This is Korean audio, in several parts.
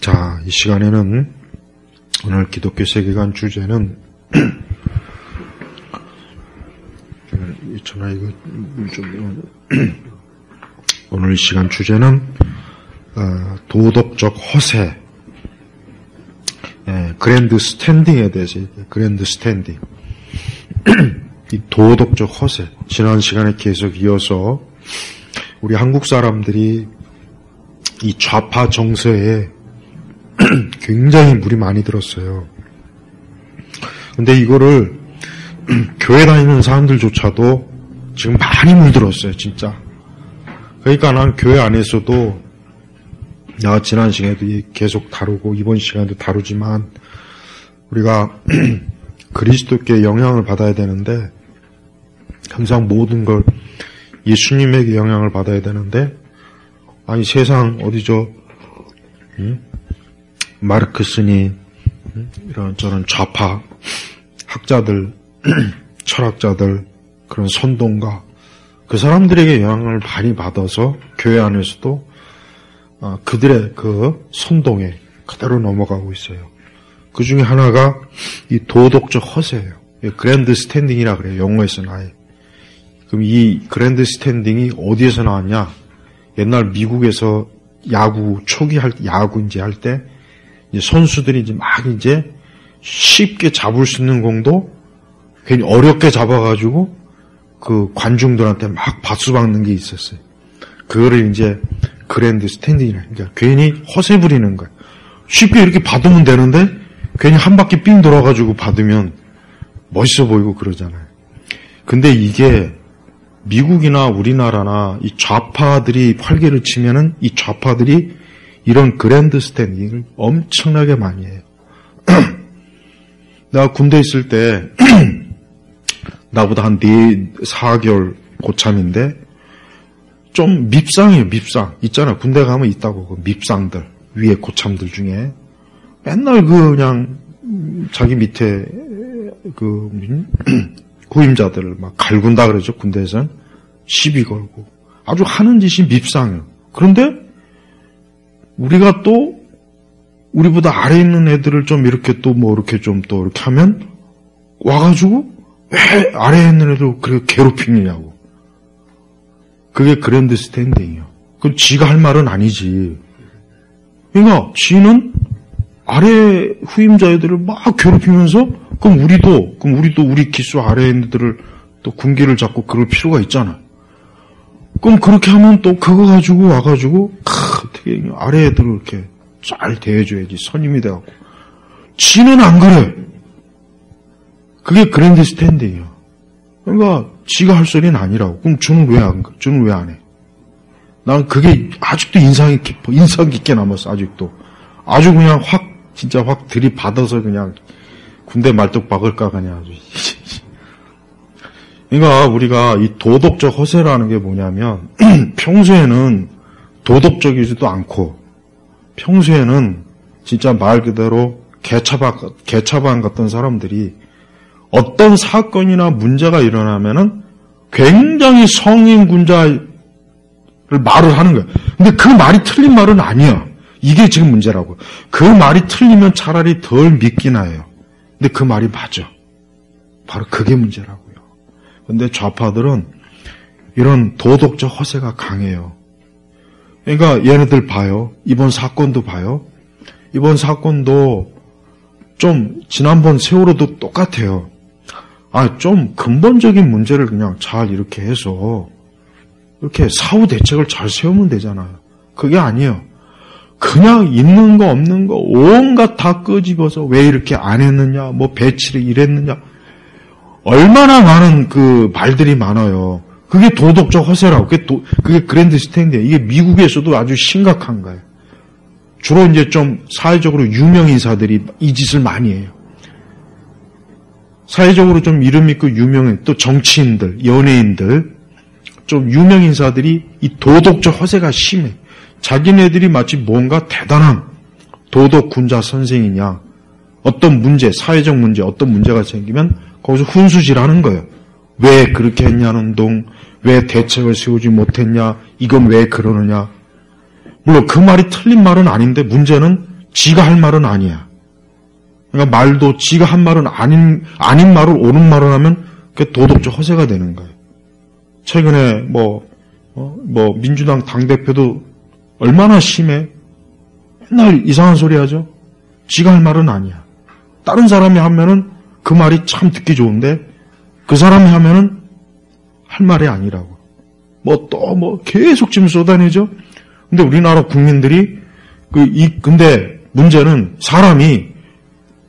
자, 이 시간에는 오늘 기독교 세계관 주제는 오늘 이 시간 주제는 도덕적 허세, 그랜드 스탠딩에 대해서 그랜드 스탠딩. 이 도덕적 허세. 지난 시간에 계속 이어서 우리 한국 사람들이 이 좌파 정서에 굉장히 물이 많이 들었어요. 근데 이거를 교회 다니는 사람들조차도 지금 많이 물들었어요, 진짜. 그러니까 난 교회 안에서도 내가 지난 시간에도 계속 다루고 이번 시간에도 다루지만 우리가 그리스도께 영향을 받아야 되는데 항상 모든 걸 예수님에게 영향을 받아야 되는데 아니 세상 어디죠? 마르크스니 이런 저런 좌파 학자들, 철학자들, 그런 선동가 그 사람들에게 영향을 많이 받아서 교회 안에서도 그들의 그 선동에 그대로 넘어가고 있어요. 그 중에 하나가 이 도덕적 허세예요. 그랜드 스탠딩이라 그래요. 영어에서는 아예. 그럼 이 그랜드 스탠딩이 어디에서 나왔냐? 옛날 미국에서 야구 초기 야구 이제 할 때 선수들이 이제 막 이제 쉽게 잡을 수 있는 공도 괜히 어렵게 잡아가지고 그 관중들한테 막 박수 박는 게 있었어요. 그거를 이제 그랜드 스탠딩이라. 그러니까 괜히 허세 부리는 거예요. 쉽게 이렇게 받으면 되는데 괜히 한 바퀴 삥 돌아가지고 받으면 멋있어 보이고 그러잖아요. 근데 이게 미국이나 우리나라나 이 좌파들이 활개를 치면은 이 좌파들이 이런 그랜드 스탠딩을 엄청나게 많이 해요. 내가 군대 있을 때 나보다 한 4개월 고참인데 좀 밉상이에요, 밉상. 있잖아, 군대 가면 있다고, 그 밉상들, 위에 고참들 중에. 맨날 그냥 자기 밑에 그 후임자들을 막 갈군다 그러죠, 군대에서는. 시비 걸고. 아주 하는 짓이 밉상이에요. 그런데 우리가 또 우리보다 아래에 있는 애들을 좀 이렇게 또 뭐 이렇게 좀 또 이렇게 하면 와가지고 왜 아래에 있는 애들 그렇게 괴롭히느냐고. 그게 그랜드 스탠딩이에요. 그럼 지가 할 말은 아니지. 그러니까 지는 아래 후임자 애들을 막 괴롭히면서 그럼 우리도 우리 기수 아래 있는 애들을 또 군기를 잡고 그럴 필요가 있잖아. 그럼 그렇게 하면 또 그거 가지고 와가지고 어떻게 아래 애들을 이렇게 잘 대해줘야지 선임이 돼갖고. 지는 안 그래. 그게 그랜드 스탠딩이야. 그러니까 지가 할 소리는 아니라고. 그럼 주는 왜 안 해? 난 그게 아직도 인상 깊게 남았어. 아직도. 아주 그냥 진짜 확 들이받아서 그냥 군대 말뚝 박을까 그냥 아주. 그러니까 우리가 이 도덕적 허세라는 게 뭐냐면 평소에는 도덕적이지도 않고 평소에는 진짜 말 그대로 개차반 같던 사람들이 어떤 사건이나 문제가 일어나면은 굉장히 성인군자를 말을 하는 거야. 근데 그 말이 틀린 말은 아니야. 이게 지금 문제라고. 그 말이 틀리면 차라리 덜 믿기나 해요. 근데 그 말이 맞아. 바로 그게 문제라고요. 근데 좌파들은 이런 도덕적 허세가 강해요. 그러니까 얘네들 봐요. 이번 사건도 봐요. 이번 사건도 좀 지난번 세월호도 똑같아요. 좀 근본적인 문제를 그냥 잘 이렇게 해서 이렇게 사후 대책을 잘 세우면 되잖아요. 그게 아니에요. 그냥 있는 거 없는 거 온갖 다 끄집어서 왜 이렇게 안 했느냐, 뭐 배치를 이랬느냐. 얼마나 많은 그 말들이 많아요. 그게 도덕적 허세라고. 그게 그랜드 스탠딩이에요. 이게 미국에서도 아주 심각한 거예요. 주로 이제 좀 사회적으로 유명 인사들이 이 짓을 많이 해요. 사회적으로 좀 이름 있고 유명한 또 정치인들, 연예인들, 좀 유명 인사들이 이 도덕적 허세가 심해. 자기네들이 마치 뭔가 대단한 도덕 군자 선생이냐. 어떤 문제, 사회적 문제, 어떤 문제가 생기면 거기서 훈수질하는 거예요. 왜 그렇게 했냐는 동, 왜 대책을 세우지 못했냐, 이건 왜 그러느냐. 물론 그 말이 틀린 말은 아닌데 문제는 지가 할 말은 아니야. 그러니까 말도 지가 한 말은 아닌 말을 옳은 말을 하면 그게 도덕적 허세가 되는 거예요. 최근에 민주당 당대표도 얼마나 심해? 맨날 이상한 소리 하죠? 지가 할 말은 아니야. 다른 사람이 하면은 그 말이 참 듣기 좋은데 그 사람이 하면은 할 말이 아니라고. 계속 지금 쏟아내죠? 근데 우리나라 국민들이 근데 문제는 사람이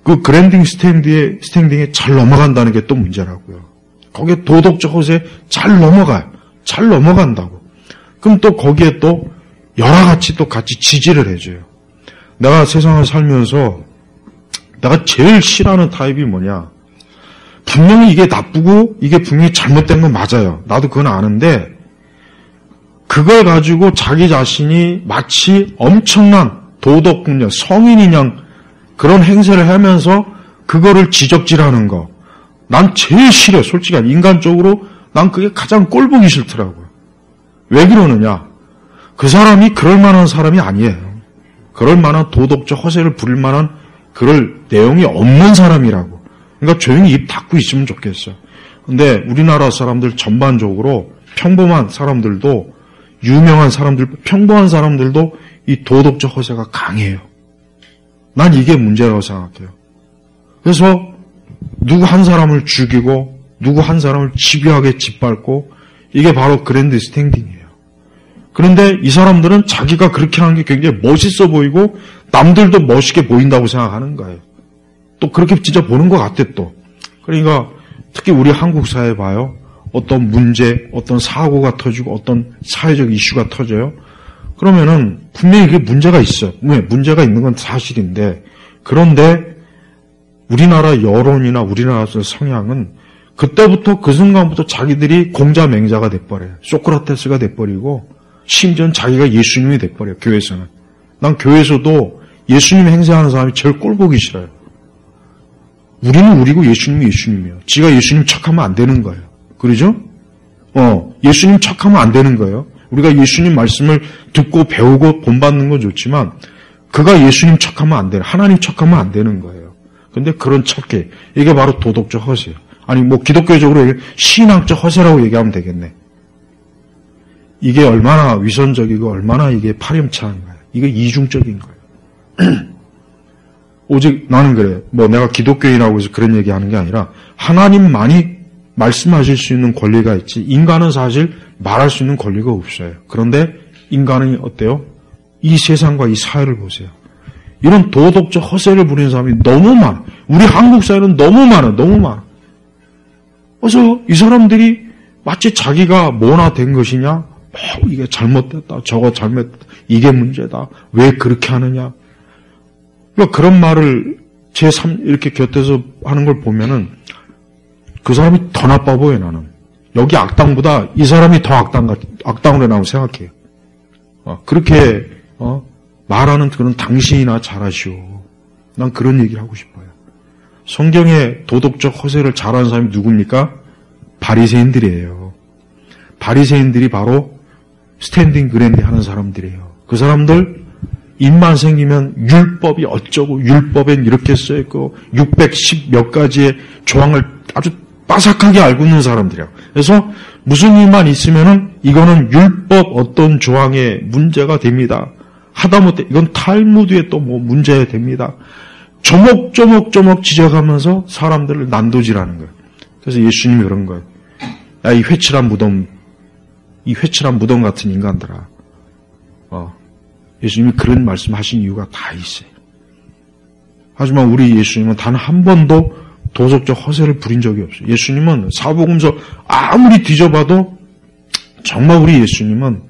그 그랜딩 스탠딩에 잘 넘어간다는 게 또 문제라고요. 거기에 도덕적 허세에 잘 넘어가요. 잘 넘어간다고. 그럼 또 거기에 또 열화같이 또 같이 지지를 해줘요. 내가 세상을 살면서 내가 제일 싫어하는 타입이 뭐냐. 분명히 이게 나쁘고 이게 분명히 잘못된 건 맞아요. 나도 그건 아는데 그걸 가지고 자기 자신이 마치 엄청난 도덕군요, 성인이냥 그런 행세를 하면서 그거를 지적질하는 거. 난 제일 싫어. 솔직히 인간적으로 난 그게 가장 꼴보기 싫더라고요. 왜 그러느냐. 그 사람이 그럴 만한 사람이 아니에요. 그럴 만한 도덕적 허세를 부릴 만한 그럴 내용이 없는 사람이라고. 그러니까 조용히 입 닫고 있으면 좋겠어요. 근데 우리나라 사람들 전반적으로 평범한 사람들도 유명한 사람들, 평범한 사람들도 이 도덕적 허세가 강해요. 난 이게 문제라고 생각해요. 그래서 누구 한 사람을 죽이고 누구 한 사람을 집요하게 짓밟고 이게 바로 그랜드 스탠딩이에요. 그런데 이 사람들은 자기가 그렇게 하는 게 굉장히 멋있어 보이고 남들도 멋있게 보인다고 생각하는 거예요. 또 그렇게 진짜 보는 것 같아 또. 그러니까 특히 우리 한국 사회 봐요. 어떤 문제, 어떤 사고가 터지고 어떤 사회적 이슈가 터져요. 그러면은 분명히 그게 문제가 있어요. 왜? 문제가 있는 건 사실인데 그런데 우리나라 여론이나 우리나라 성향은 그때부터 그 순간부터 자기들이 공자맹자가 돼버려요. 소크라테스가 돼버리고 심지어는 자기가 예수님이 돼버려요. 교회에서는. 난 교회에서도 예수님 행세하는 사람이 제일 꼴보기 싫어요. 우리는 우리고 예수님이 예수님이에요. 지가 예수님 척하면 안 되는 거예요. 그러죠? 예수님 척하면 안 되는 거예요. 우리가 예수님 말씀을 듣고 배우고 본받는 건 좋지만 그가 예수님 척하면 안 되는, 하나님 척하면 안 되는 거예요. 근데 그런 척해. 이게 바로 도덕적 허세예요. 아니 기독교적으로 신앙적 허세라고 얘기하면 되겠네. 이게 얼마나 위선적이고 얼마나 이게 파렴치한 거예요. 이게 이중적인 거예요. 오직 나는 그래. 내가 기독교인이라고 해서 그런 얘기하는 게 아니라 하나님만이 말씀하실 수 있는 권리가 있지 인간은 사실 말할 수 있는 권리가 없어요. 그런데 인간은 어때요? 이 세상과 이 사회를 보세요. 이런 도덕적 허세를 부리는 사람이 너무 많아. 우리 한국 사회는 너무 많아. 너무 많아. 그래서 이 사람들이 마치 자기가 뭐나 된 것이냐? 이게 잘못됐다. 저거 잘못됐다. 이게 문제다. 왜 그렇게 하느냐? 그러니까 그런 말을 이렇게 곁에서 하는 걸 보면은 그 사람이 더 나빠 보여 나는. 여기 악당보다 이 사람이 더 악당으로 나오고 생각해요. 그렇게 말하는 그런 당신이나 잘하시오. 난 그런 얘기를 하고 싶어요. 성경에 도덕적 허세를 잘하는 사람이 누굽니까? 바리새인들이에요. 바리새인들이 바로 스탠딩 그랜드 하는 사람들이에요. 그 사람들 입만 생기면 율법이 어쩌고 율법엔 이렇게 써있고 610 몇 가지의 조항을 아주 빠삭하게 알고 있는 사람들이에요. 그래서 무슨 일만 있으면은 이거는 율법 어떤 조항에 문제가 됩니다. 하다못해 이건 탈무드에 또 문제가 됩니다. 조목조목 지적하면서 사람들을 난도질하는 거예요. 그래서 예수님이 그런 거예요. 야, 이 회칠한 무덤 같은 인간들아. 예수님이 그런 말씀하신 이유가 다 있어요. 하지만 우리 예수님은 단 한 번도 도덕적 허세를 부린 적이 없어요. 예수님은 사복음서 아무리 뒤져봐도 정말 우리 예수님은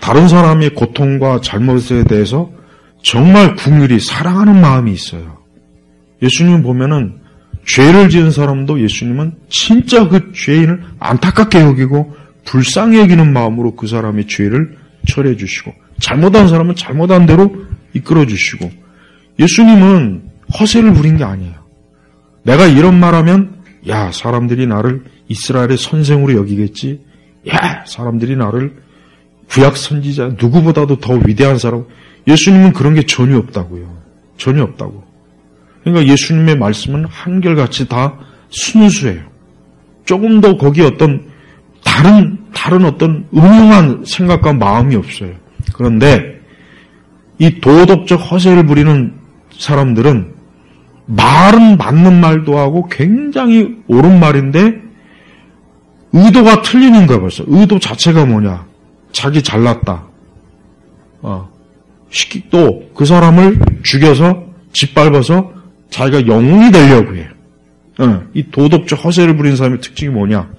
다른 사람의 고통과 잘못에 대해서 정말 긍휼히 사랑하는 마음이 있어요. 예수님 보면은 죄를 지은 사람도 예수님은 진짜 그 죄인을 안타깝게 여기고 불쌍히 여기는 마음으로 그 사람의 죄를 처리해 주시고 잘못한 사람은 잘못한 대로 이끌어 주시고 예수님은 허세를 부린 게 아니에요. 내가 이런 말하면 야 사람들이 나를 이스라엘의 선생으로 여기겠지. 야 사람들이 나를 구약 선지자 누구보다도 더 위대한 사람. 예수님은 그런 게 전혀 없다고요. 전혀 없다고. 그러니까 예수님의 말씀은 한결같이 다 순수해요. 조금 더 거기에 어떤 다른 어떤 음흉한 생각과 마음이 없어요. 그런데 이 도덕적 허세를 부리는 사람들은 말은 맞는 말도 하고 굉장히 옳은 말인데 의도가 틀리는 거야 벌써. 의도 자체가 뭐냐. 자기 잘났다. 또 그 사람을 죽여서 짓밟아서 자기가 영웅이 되려고 해요. 이 도덕적 허세를 부리는 사람의 특징이 뭐냐.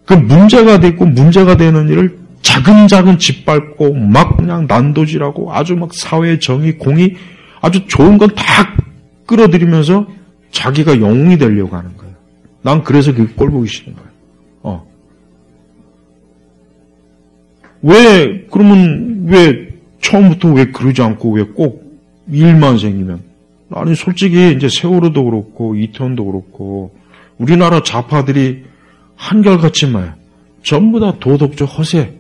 그 문제가 됐고 문제가 되는 일을 자근자근 짓밟고 막 그냥 난도질하고 아주 막 사회 정의 공의 아주 좋은 건 다 끌어들이면서 자기가 영웅이 되려고 하는 거예요. 난 그래서 그 꼴 보기 싫은 거예요. 왜 처음부터 왜 그러지 않고 왜 꼭 일만 생기면. 아니 솔직히 이제 세월호도 그렇고 이태원도 그렇고 우리나라 좌파들이 한결같이 전부 다 도덕적 허세.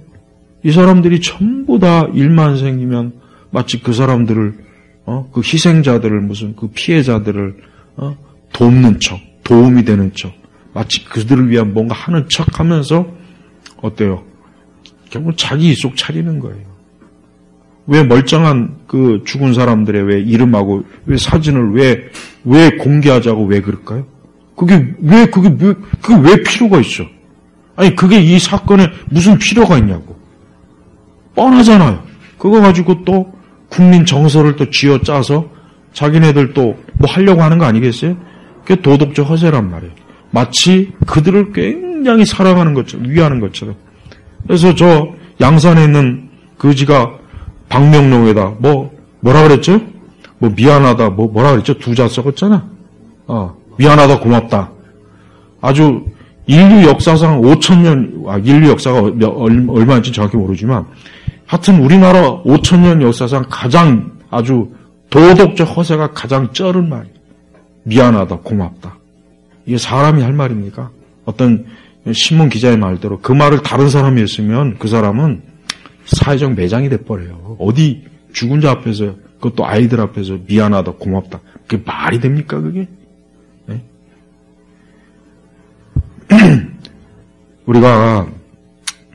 이 사람들이 전부 다 일만 생기면 마치 그 사람들을 그 희생자들을 무슨 그 피해자들을 돕는 척, 도움이 되는 척, 마치 그들을 위한 뭔가 하는 척하면서 어때요? 결국 자기 이속 차리는 거예요. 왜 멀쩡한 그 죽은 사람들의 왜 이름하고 왜 사진을 왜 공개하자고 왜 그럴까요? 그게 왜 필요가 있어? 아니 그게 이 사건에 무슨 필요가 있냐고. 뻔하잖아요. 그거 가지고 또 국민 정서를 또 쥐어짜서 자기네들 또 뭐 하려고 하는 거 아니겠어요? 그게 도덕적 허세란 말이에요. 마치 그들을 굉장히 사랑하는 것처럼 위하는 것처럼. 그래서 저 양산에 있는 그지가 박명록에다 뭐라 그랬죠? 뭐 미안하다 뭐라 그랬죠? 두 자 써봤잖아. 미안하다 고맙다. 아주 인류 역사상 5,000년 인류 역사가 얼마인지 정확히 모르지만 하여튼 우리나라 5,000년 역사상 가장 아주 도덕적 허세가 가장 쩔은 말이에요. 미안하다 고맙다. 이게 사람이 할 말입니까? 어떤 신문 기자의 말대로 그 말을 다른 사람이 했으면 그 사람은 사회적 매장이 돼버려요. 어디 죽은 자 앞에서 그것도 아이들 앞에서 미안하다 고맙다. 그게 말이 됩니까 그게? 네? 우리가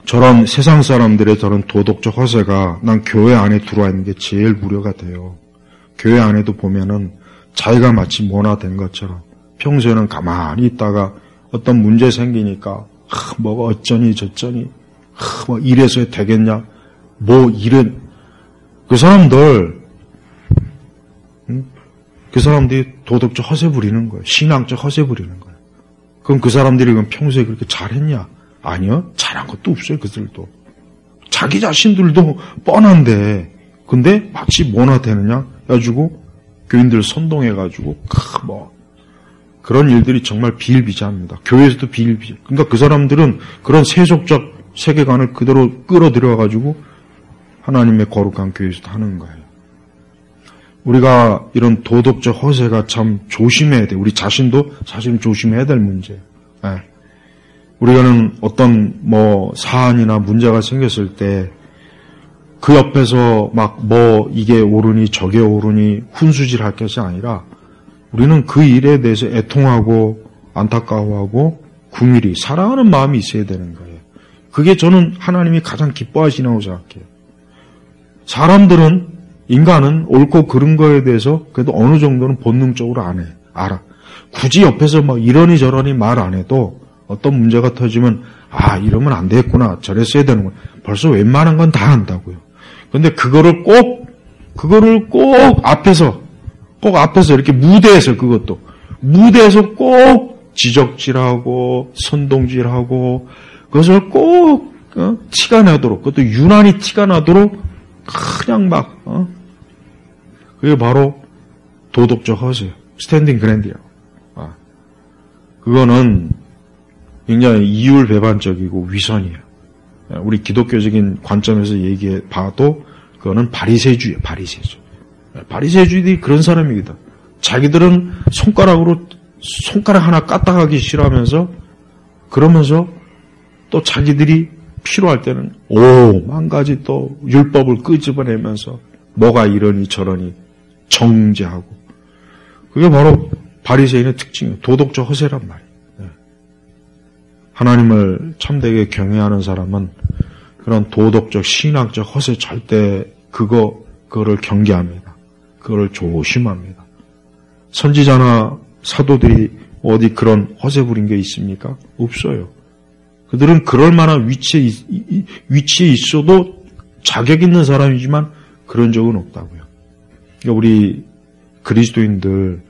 저런 세상 사람들의 저런 도덕적 허세가 난 교회 안에 들어와 있는 게 제일 우려가 돼요. 교회 안에도 보면은 자기가 마치 모나된 것처럼 평소에는 가만히 있다가 어떤 문제 생기니까 뭐가 어쩌니 저쩌니 뭐 이래서 되겠냐 뭐 이런 그 사람들이 도덕적 허세 부리는 거예요. 신앙적 허세 부리는 거예요. 그럼 그 사람들이 그럼 평소에 그렇게 잘했냐? 아니요. 잘한 것도 없어요. 그들도. 자기 자신들도 뻔한데 근데 마치 뭐나 되느냐 해가지고 교인들 선동해가지고 그런 일들이 정말 비일비재합니다. 교회에서도 비일비재. 그러니까 그 사람들은 그런 세속적 세계관을 그대로 끌어들여가지고 하나님의 거룩한 교회에서도 하는 거예요. 우리가 이런 도덕적 허세가 참 조심해야 돼. 우리 자신도 사실 조심해야 될 문제예요. 네. 우리가는 어떤 사안이나 문제가 생겼을 때 그 옆에서 이게 옳으니 저게 옳으니 훈수질할 것이 아니라 우리는 그 일에 대해서 애통하고 안타까워하고 궁일이 사랑하는 마음이 있어야 되는 거예요. 그게 저는 하나님이 가장 기뻐하시라고 생각해요. 사람들은 인간은 옳고 그른 거에 대해서 그래도 어느 정도는 본능적으로 알아. 굳이 옆에서 이러니 저러니 말 안 해도 어떤 문제가 터지면 이러면 안 되겠구나 저랬어야 되는구나 벌써 웬만한 건 다 안다고요. 근데 그거를 꼭 앞에서 이렇게 무대에서 무대에서 꼭 지적질하고 선동질하고 그것을 꼭 티가 나도록 그것도 유난히 티가 나도록 그냥 그게 바로 도덕적 허세예요. 스탠딩 그랜디라고. 그거는 굉장히 이율배반적이고 위선이에요. 우리 기독교적인 관점에서 얘기해 봐도 그거는 바리새주의예요. 바리새주의들이 그런 사람이거든. 자기들은 손가락 하나 까딱하기 싫어하면서 그러면서 또 자기들이 필요할 때는 오만 가지 또 율법을 끄집어내면서 뭐가 이러니 저러니 정죄하고, 그게 바로 바리새인의 특징이에요. 도덕적 허세란 말이에요. 하나님을 참되게 경외하는 사람은 그런 도덕적 신학적 허세 절대 그거를 경계합니다. 그거를 조심합니다. 선지자나 사도들이 어디 그런 허세 부린 게 있습니까? 없어요. 그들은 그럴 만한 위치에 있어도 자격 있는 사람이지만 그런 적은 없다고요. 그러니까 우리 그리스도인들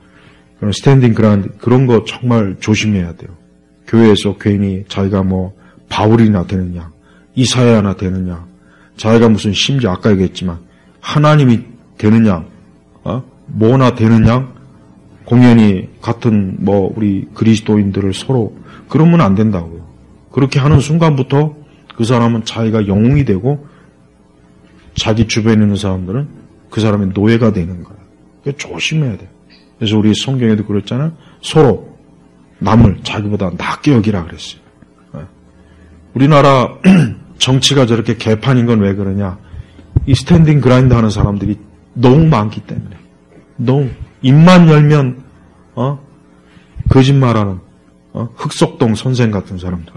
그런 스탠딩 그라운드 그런 거 정말 조심해야 돼요. 교회에서 괜히 자기가 뭐 바울이나 되느냐, 이사야나 되느냐, 자기가 무슨 심지어 아까 얘기했지만 하나님이 되느냐, 뭐나 되느냐, 공연히 같은 뭐 우리 그리스도인들을 서로 그러면 안 된다고요. 그렇게 하는 순간부터 그 사람은 자기가 영웅이 되고 자기 주변에 있는 사람들은 그 사람의 노예가 되는 거예요. 그러니까 조심해야 돼요. 그래서 우리 성경에도 그랬잖아요. 서로 남을 자기보다 낫게 여기라 그랬어요. 우리나라 정치가 저렇게 개판인 건 왜 그러냐? 이 스탠딩 그라인드 하는 사람들이 너무 많기 때문에. 너무 입만 열면 거짓말하는 흑석동 선생 같은 사람들.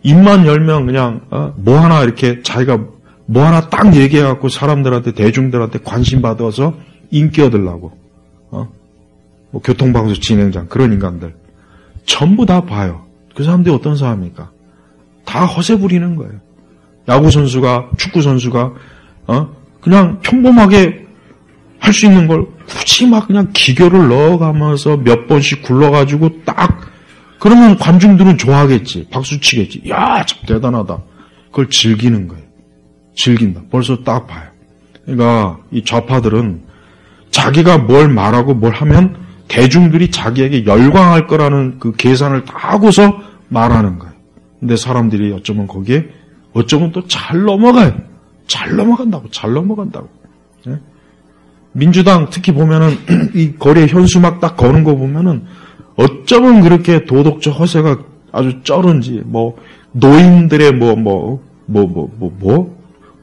입만 열면 그냥 뭐 하나 이렇게 자기가 뭐 하나 딱 얘기해갖고 사람들한테 대중들한테 관심 받아서 인기 얻으려고 뭐 교통방송 진행장 그런 인간들 전부 다 봐요. 그 사람들이 어떤 사람입니까? 다 허세 부리는 거예요. 야구 선수가 축구 선수가 그냥 평범하게 할 수 있는 걸 굳이 막 그냥 기교를 넣어가면서 몇 번씩 굴러가지고 딱 그러면 관중들은 좋아하겠지. 박수 치겠지. 야, 참 대단하다. 그걸 즐기는 거예요. 즐긴다. 벌써 딱 봐요. 그러니까 이 좌파들은 자기가 뭘 말하고 뭘 하면 대중들이 자기에게 열광할 거라는 그 계산을 다 하고서 말하는 거예요. 근데 사람들이 어쩌면 거기에 어쩌면 또 잘 넘어가요. 잘 넘어간다고. 네? 민주당 특히 보면은 이 거리에 현수막 딱 거는 거 보면은 어쩌면 그렇게 도덕적 허세가 아주 쩔은지 뭐 노인들의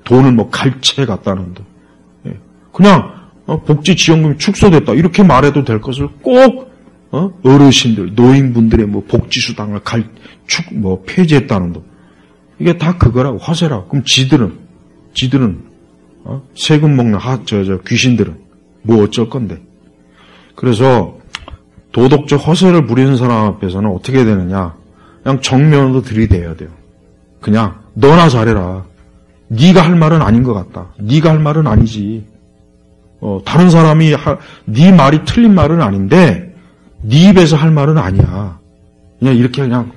돈을 뭐 갈채 갖다는 듯 그냥 복지지원금이 축소됐다 이렇게 말해도 될 것을 꼭 어르신들 노인분들의 뭐 복지수당을 폐지했다는 듯 이게 다 그거라고 허세라고. 그럼 지들은 세금 먹는 귀신들은 뭐 어쩔 건데. 그래서 도덕적 허세를 부리는 사람 앞에서는 어떻게 해야 되느냐. 그냥 정면으로 들이대야 돼요. 그냥 너나 잘해라. 네가 할 말은 아닌 것 같다. 네가 할 말은 아니지. 다른 사람이 네 말이 틀린 말은 아닌데 네 입에서 할 말은 아니야. 그냥 이렇게 그냥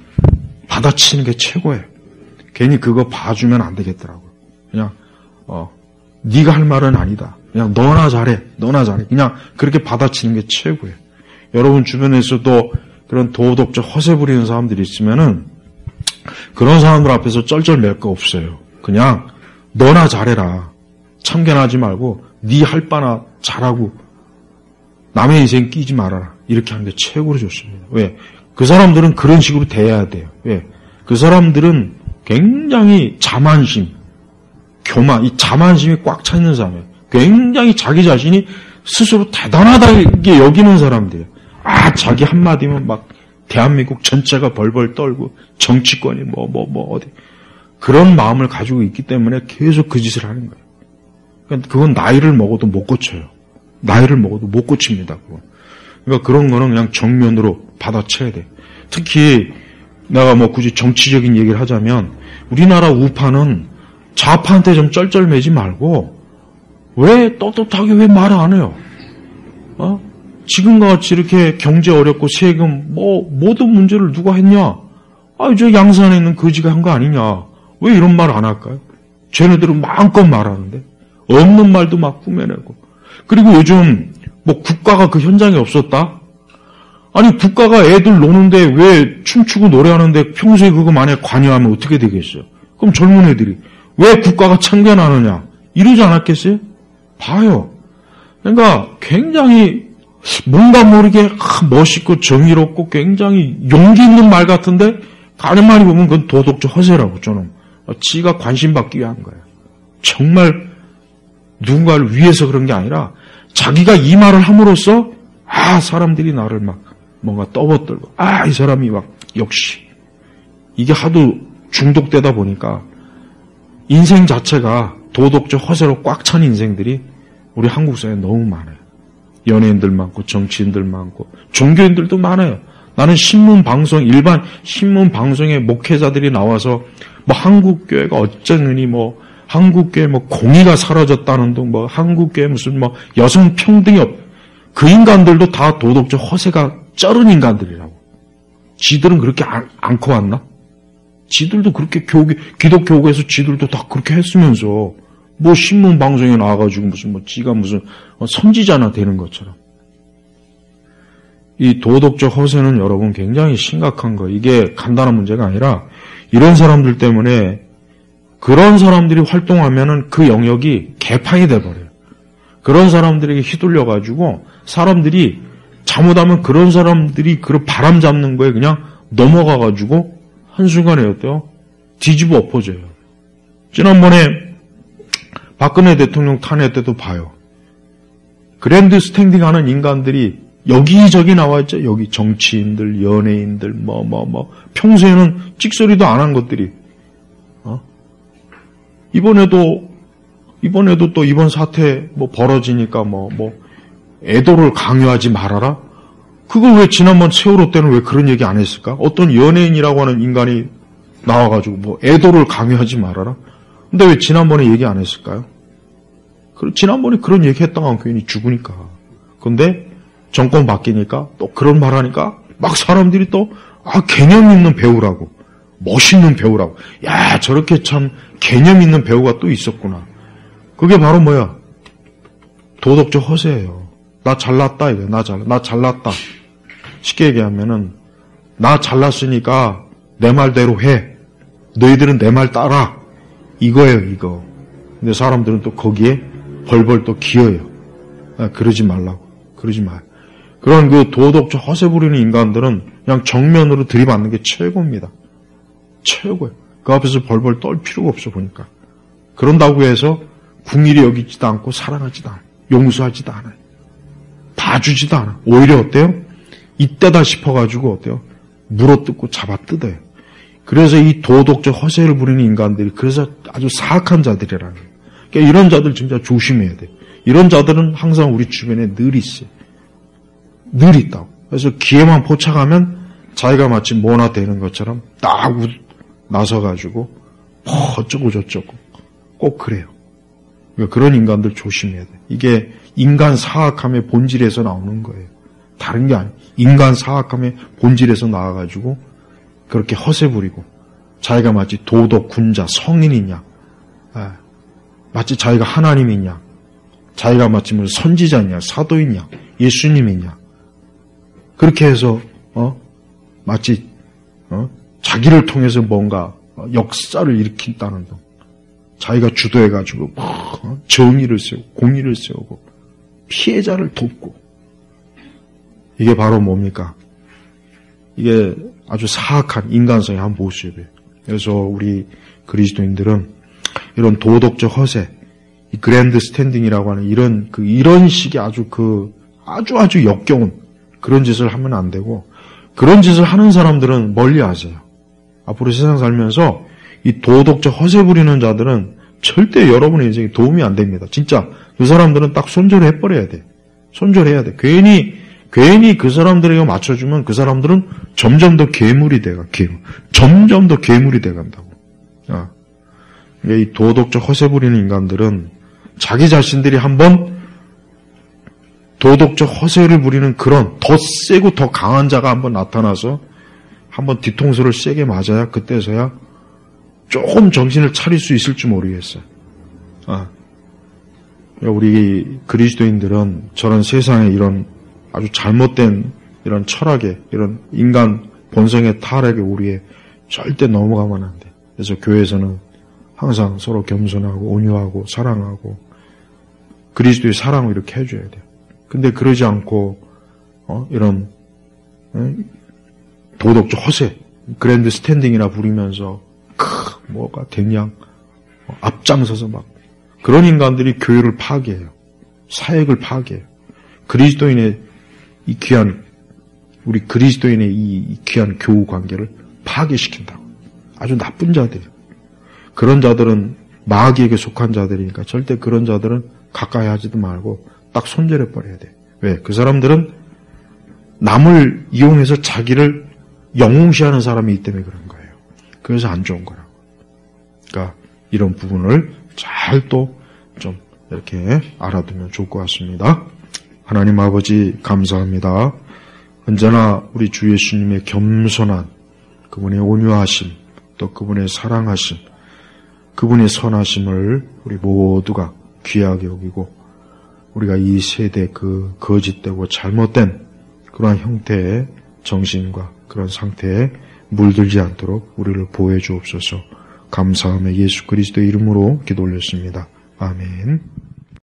받아치는 게 최고예요. 괜히 그거 봐주면 안 되겠더라고요. 그냥 네가 할 말은 아니다. 그냥 너나 잘해. 그냥 그렇게 받아치는 게 최고예요. 여러분 주변에서도 그런 도덕적 허세 부리는 사람들이 있으면은 그런 사람들 앞에서 쩔쩔맬 거 없어요. 그냥 너나 잘해라. 참견하지 말고 네 할 바나 잘하고 남의 인생 끼지 말아라. 이렇게 하는 게 최고로 좋습니다. 왜? 그 사람들은 그런 식으로 대해야 돼요. 왜? 그 사람들은 굉장히 자만심, 교만, 이 자만심이 꽉 차 있는 사람이에요. 굉장히 자기 자신이 스스로 대단하다게 여기는 사람들이에요. 자기 한마디면 막 대한민국 전체가 벌벌 떨고 정치권이 어디 그런 마음을 가지고 있기 때문에 계속 그 짓을 하는 거예요. 그러니까 그건 나이를 먹어도 못 고쳐요. 나이를 먹어도 못 고칩니다. 그건. 그러니까 그런 거는 그냥 정면으로 받아쳐야 돼. 특히 내가 뭐 굳이 정치적인 얘기를 하자면 우리나라 우파는 좌파한테 좀 쩔쩔매지 말고 왜 떳떳하게 왜 말을 안 해요? 지금과 같이 이렇게 경제 어렵고 세금 모든 문제를 누가 했냐? 저 양산에 있는 거지가 한 거 아니냐? 왜 이런 말 안 할까요? 쟤네들은 마음껏 말하는데 없는 말도 막 꾸며내고. 그리고 요즘 뭐 국가가 그 현장에 없었다? 아니 국가가 애들 노는데 왜 춤추고 노래하는데 평소에 그거 만약에 관여하면 어떻게 되겠어요? 그럼 젊은 애들이 왜 국가가 참견하느냐? 이러지 않았겠어요? 봐요. 그러니까 굉장히 뭔가 모르게 멋있고 정의롭고 굉장히 용기 있는 말 같은데 다른 말이 보면 그건 도덕적 허세라고 저는. 지가 관심 받기 위한 거예요. 정말 누군가를 위해서 그런 게 아니라 자기가 이 말을 함으로써 사람들이 나를 막 뭔가 떠받들고 이 사람이 막 역시 이게 하도 중독되다 보니까 인생 자체가 도덕적 허세로 꽉 찬 인생들이 우리 한국 사회에 너무 많아요. 연예인들 많고 정치인들 많고 종교인들도 많아요. 나는 신문 방송 일반 신문 방송의 목회자들이 나와서 뭐 한국교회가 어쩌느니 뭐 한국교회 뭐 공의가 사라졌다는 둥 뭐 한국교회 무슨 뭐 여성 평등이 그 인간들도 다 도덕적 허세가 쩔은 인간들이라고. 지들은 그렇게 않고 왔나? 지들도 그렇게 기독교국에서 지들도 다 그렇게 했으면서 뭐 신문 방송에 나와가지고 무슨 뭐 지가 무슨 선지자나 되는 것처럼. 이 도덕적 허세는 여러분 굉장히 심각한 거. 이게 간단한 문제가 아니라 이런 사람들 때문에 그런 사람들이 활동하면은 그 영역이 개판이 돼버려요. 그런 사람들에게 휘둘려가지고 사람들이 잘못하면 그런 사람들이 그런 바람 잡는 거에 그냥 넘어가가지고 한순간에 어때요? 뒤집어 엎어져요. 지난번에 박근혜 대통령 탄핵 때도 봐요. 그랜드 스탠딩 하는 인간들이 여기저기 나와있죠. 여기 정치인들, 연예인들, 평소에는 찍소리도 안 한 것들이, 이번에도 또 이번 사태 벌어지니까 애도를 강요하지 말아라? 그걸 왜 지난번 세월호 때는 왜 그런 얘기 안 했을까? 어떤 연예인이라고 하는 인간이 나와가지고 애도를 강요하지 말아라? 근데 왜 지난번에 얘기 안 했을까요? 지난번에 그런 얘기 했다가 괜히 죽으니까. 근데 정권 바뀌니까 또 그런 말 하니까 막 사람들이 또 개념 있는 배우라고, 멋있는 배우라고. 야, 저렇게 참 개념 있는 배우가 또 있었구나. 그게 바로 뭐야? 도덕적 허세예요. 나 잘났다 이거야. 나 잘났다. 쉽게 얘기하면은 나 잘났으니까 내 말대로 해. 너희들은 내 말 따라. 이거예요, 이거. 근데 사람들은 또 거기에 벌벌 또 기어요. 그러지 말라고. 그러지 마. 그런 그 도덕적 허세 부리는 인간들은 그냥 정면으로 들이받는 게 최고입니다. 최고예요. 그 앞에서 벌벌 떨 필요가 없어 보니까. 그런다고 해서 궁일이 여기지도 않고 사랑하지도 않아요. 용서하지도 않아요. 봐주지도 않아. 오히려 어때요? 이때다 싶어가지고 어때요? 물어뜯고 잡아뜯어요. 그래서 이 도덕적 허세를 부리는 인간들이 그래서 아주 사악한 자들이라는 거예요. 그러니까 이런 자들 진짜 조심해야 돼요. 이런 자들은 항상 우리 주변에 늘 있어요. 늘 있다고. 그래서 기회만 포착하면 자기가 마치 뭐나 되는 것처럼 딱 나서가지고 어쩌고 저쩌고 꼭 그래요. 그러니까 그런 인간들 조심해야 돼. 이게 인간 사악함의 본질에서 나오는 거예요. 다른 게 아니에요. 인간 사악함의 본질에서 나와가지고 그렇게 허세 부리고 자기가 마치 도덕 군자 성인이냐, 마치 자기가 하나님이냐, 자기가 마치 무슨 선지자냐, 사도이냐, 예수님이냐, 그렇게 해서 마치 자기를 통해서 뭔가 역사를 일으킨다는 등 자기가 주도해가지고 정의를 세우고 공의를 세우고 피해자를 돕고, 이게 바로 뭡니까? 이게 아주 사악한 인간성의 한 모습이에요. 그래서 우리 그리스도인들은 이런 도덕적 허세, 이 그랜드 스탠딩이라고 하는 이런 식의 아주 역겨운 그런 짓을 하면 안 되고, 그런 짓을 하는 사람들은 멀리 하세요. 앞으로 세상 살면서 이 도덕적 허세 부리는 자들은 절대 여러분의 인생에 도움이 안 됩니다. 진짜 그 사람들은 딱 손절해버려야 돼. 손절해야 돼. 괜히 그 사람들에게 맞춰주면 그 사람들은 점점 더 괴물이 돼가. 점점 더 괴물이 돼간다고. 이 도덕적 허세 부리는 인간들은 자기 자신들이 한번 도덕적 허세를 부리는 그런 더 세고 더 강한 자가 한번 나타나서 한번 뒤통수를 세게 맞아야 그때서야 조금 정신을 차릴 수 있을지 모르겠어요. 우리 그리스도인들은 저런 세상에 이런 아주 잘못된 이런 철학에, 이런 인간 본성의 타락에 우리에 절대 넘어가면 안 돼. 그래서 교회에서는 항상 서로 겸손하고 온유하고 사랑하고 그리스도의 사랑을 이렇게 해줘야 돼요. 근데 그러지 않고 이런 도덕적 허세, 그랜드 스탠딩이나 부리면서 뭐가 됐냐 앞장서서 막 그런 인간들이 교회를 파괴해요. 사역을 파괴해요. 그리스도인의 이 귀한 우리 그리스도인의 이 귀한 교우 관계를 파괴시킨다고. 아주 나쁜 자들이에요. 그런 자들은 마귀에게 속한 자들이니까 절대 그런 자들은 가까이 하지도 말고 딱 손절해 버려야 돼. 왜? 그 사람들은 남을 이용해서 자기를 영웅시하는 사람이 있기 때문에 그런 거예요. 그래서 안 좋은 거라고. 그러니까 이런 부분을 잘 또 좀 이렇게 알아두면 좋을 것 같습니다. 하나님 아버지 감사합니다. 언제나 우리 주 예수님의 겸손한 그분의 온유하심 또 그분의 사랑하심 그분의 선하심을 우리 모두가 귀하게 여기고 우리가 이 세대 그 거짓되고 잘못된 그러한 형태의 정신과 그런 상태에 물들지 않도록 우리를 보호해 주옵소서. 감사하며 예수 그리스도의 이름으로 기도 올렸습니다. 아멘.